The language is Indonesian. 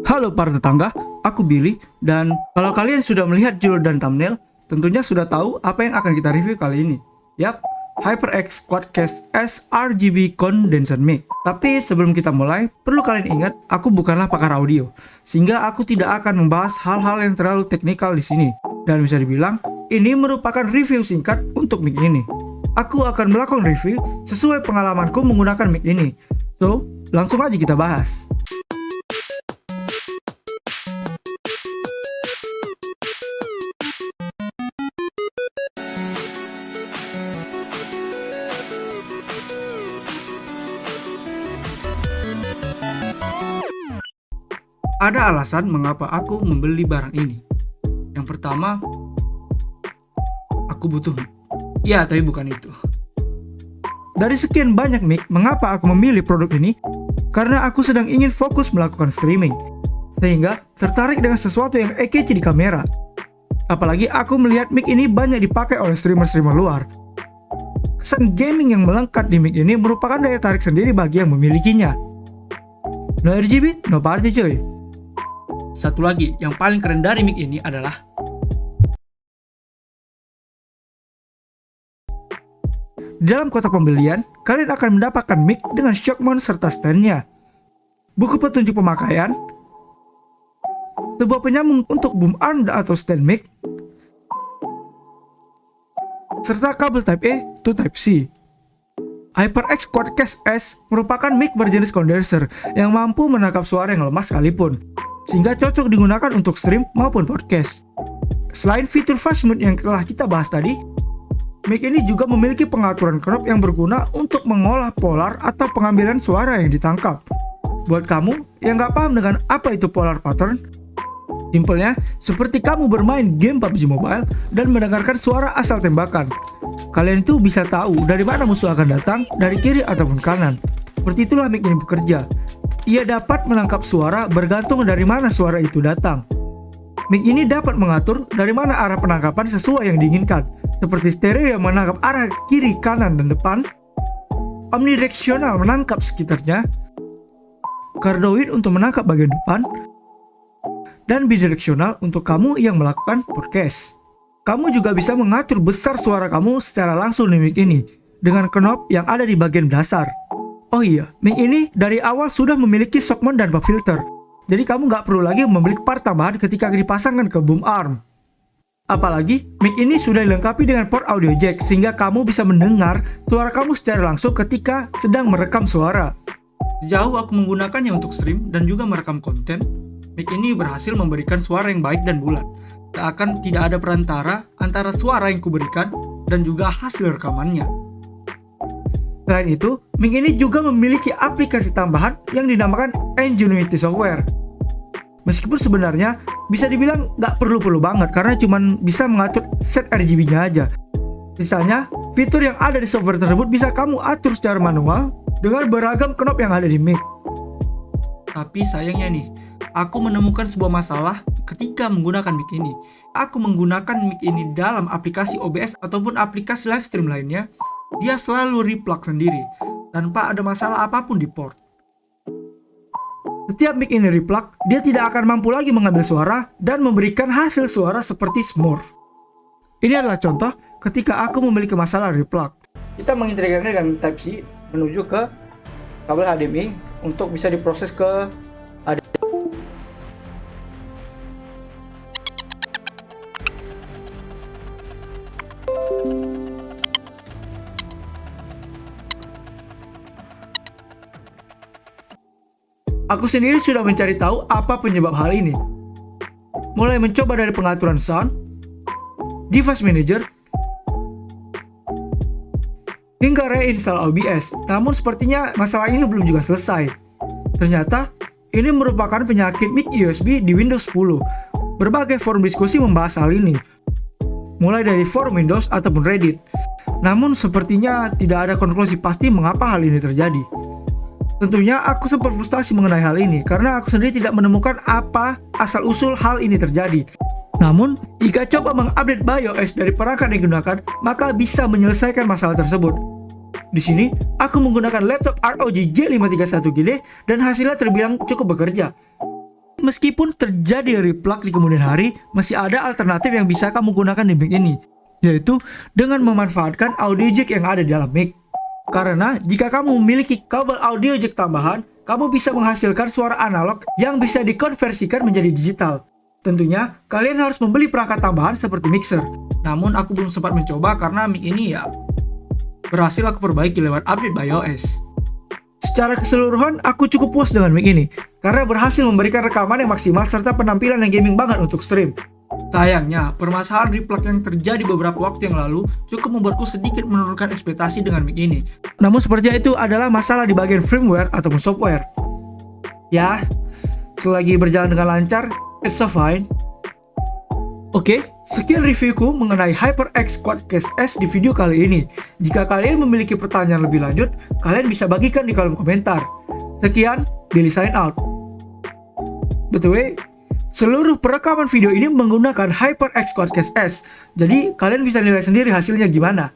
Halo para tetangga, aku Billy, dan kalau kalian sudah melihat judul dan thumbnail, tentunya sudah tahu apa yang akan kita review kali ini. Yap, HyperX Quadcast S RGB Condenser Mic. Tapi sebelum kita mulai, perlu kalian ingat, aku bukanlah pakar audio, sehingga aku tidak akan membahas hal-hal yang terlalu teknikal di sini. Dan bisa dibilang, ini merupakan review singkat untuk mic ini. Aku akan melakukan review sesuai pengalamanku menggunakan mic ini. So, langsung aja kita bahas. Ada alasan mengapa aku membeli barang ini. Yang pertama, aku butuh mic. Ya, tapi bukan itu. Dari sekian banyak mic, mengapa aku memilih produk ini? Karena aku sedang ingin fokus melakukan streaming, sehingga tertarik dengan sesuatu yang eye-catchy di kamera. Apalagi aku melihat mic ini banyak dipakai oleh streamer-streamer luar. Kesan gaming yang melengkap di mic ini merupakan daya tarik sendiri bagi yang memilikinya. No RGB, no party coy. Satu lagi, yang paling keren dari mic ini adalah di dalam kotak pembelian, kalian akan mendapatkan mic dengan shock mount serta stand-nya, buku petunjuk pemakaian, sebuah penyambung untuk boom arm atau stand mic, serta kabel Type A to Type C. HyperX Quadcast S merupakan mic berjenis condenser yang mampu menangkap suara yang lemah sekalipun, sehingga cocok digunakan untuk stream maupun podcast. Selain fitur fast mode yang telah kita bahas tadi, mic ini juga memiliki pengaturan knob yang berguna untuk mengolah polar atau pengambilan suara yang ditangkap. Buat kamu yang gak paham dengan apa itu polar pattern, simpelnya seperti kamu bermain game PUBG Mobile dan mendengarkan suara asal tembakan. Kalian itu bisa tahu dari mana musuh akan datang, dari kiri ataupun kanan. Seperti itulah mic ini bekerja. Ia dapat menangkap suara bergantung dari mana suara itu datang. Mic ini dapat mengatur dari mana arah penangkapan sesuai yang diinginkan, seperti stereo yang menangkap arah kiri, kanan, dan depan, omnidirectional menangkap sekitarnya, cardioid untuk menangkap bagian depan, dan bidirectional untuk kamu yang melakukan podcast. Kamu juga bisa mengatur besar suara kamu secara langsung di mic ini, dengan knob yang ada di bagian dasar. Oh iya, mic ini dari awal sudah memiliki shock mount dan pop filter. Jadi kamu nggak perlu lagi membeli part tambahan ketika dipasangkan ke boom arm. Apalagi, mic ini sudah dilengkapi dengan port audio jack sehingga kamu bisa mendengar suara kamu secara langsung ketika sedang merekam suara. Sejauh aku menggunakannya untuk stream dan juga merekam konten, mic ini berhasil memberikan suara yang baik dan bulat. Seakan tidak ada perantara antara suara yang kuberikan dan juga hasil rekamannya. Selain itu, mic ini juga memiliki aplikasi tambahan yang dinamakan Ingenuity Software. Meskipun sebenarnya bisa dibilang nggak perlu-perlu banget karena cuma bisa mengatur set RGB-nya aja. Sisanya, fitur yang ada di software tersebut bisa kamu atur secara manual dengan beragam knob yang ada di mic. Tapi sayangnya nih, aku menemukan sebuah masalah ketika menggunakan mic ini. Aku menggunakan mic ini dalam aplikasi OBS ataupun aplikasi live stream lainnya. Dia selalu replug sendiri, tanpa ada masalah apapun di port. Setiap mic ini replug, dia tidak akan mampu lagi mengambil suara dan memberikan hasil suara seperti Smurf. Ini adalah contoh ketika aku memiliki masalah replug. Kita mengintegrasikan dengan Type-C menuju ke kabel HDMI untuk bisa diproses ke Aku sendiri sudah mencari tahu apa penyebab hal ini. Mulai mencoba dari pengaturan sound, device manager, hingga reinstall OBS. Namun sepertinya masalah ini belum juga selesai. Ternyata ini merupakan penyakit mic USB di Windows 10. Berbagai forum diskusi membahas hal ini, mulai dari forum Windows ataupun Reddit. Namun sepertinya tidak ada konklusi pasti mengapa hal ini terjadi. Tentunya aku sempat frustasi mengenai hal ini karena aku sendiri tidak menemukan apa asal-usul hal ini terjadi. Namun, jika coba mengupdate BIOS dari perangkat yang digunakan, maka bisa menyelesaikan masalah tersebut. Di sini, aku menggunakan laptop ROG G531GD dan hasilnya terbilang cukup bekerja. meskipun terjadi replug di kemudian hari, masih ada alternatif yang bisa kamu gunakan di mic ini, yaitu dengan memanfaatkan audio jack yang ada di dalam mic. Karena jika kamu memiliki kabel audio jack tambahan, kamu bisa menghasilkan suara analog yang bisa dikonversikan menjadi digital. Tentunya, kalian harus membeli perangkat tambahan seperti mixer. Namun aku belum sempat mencoba karena mic ini ya berhasil aku perbaiki lewat update BIOS. Secara keseluruhan, aku cukup puas dengan mic ini karena berhasil memberikan rekaman yang maksimal serta penampilan yang gaming banget untuk stream. Sayangnya, permasalahan replug yang terjadi beberapa waktu yang lalu cukup membuatku sedikit menurunkan ekspektasi dengan mic ini. Namun sepertinya itu adalah masalah di bagian firmware ataupun software. Ya, selagi berjalan dengan lancar, it's so fine. Oke, sekian reviewku mengenai HyperX Quadcast S di video kali ini. Jika kalian memiliki pertanyaan lebih lanjut, kalian bisa bagikan di kolom komentar. Sekian, Billy sign out. BTW, seluruh perekaman video ini menggunakan HyperX Quadcast S, jadi kalian bisa nilai sendiri hasilnya gimana.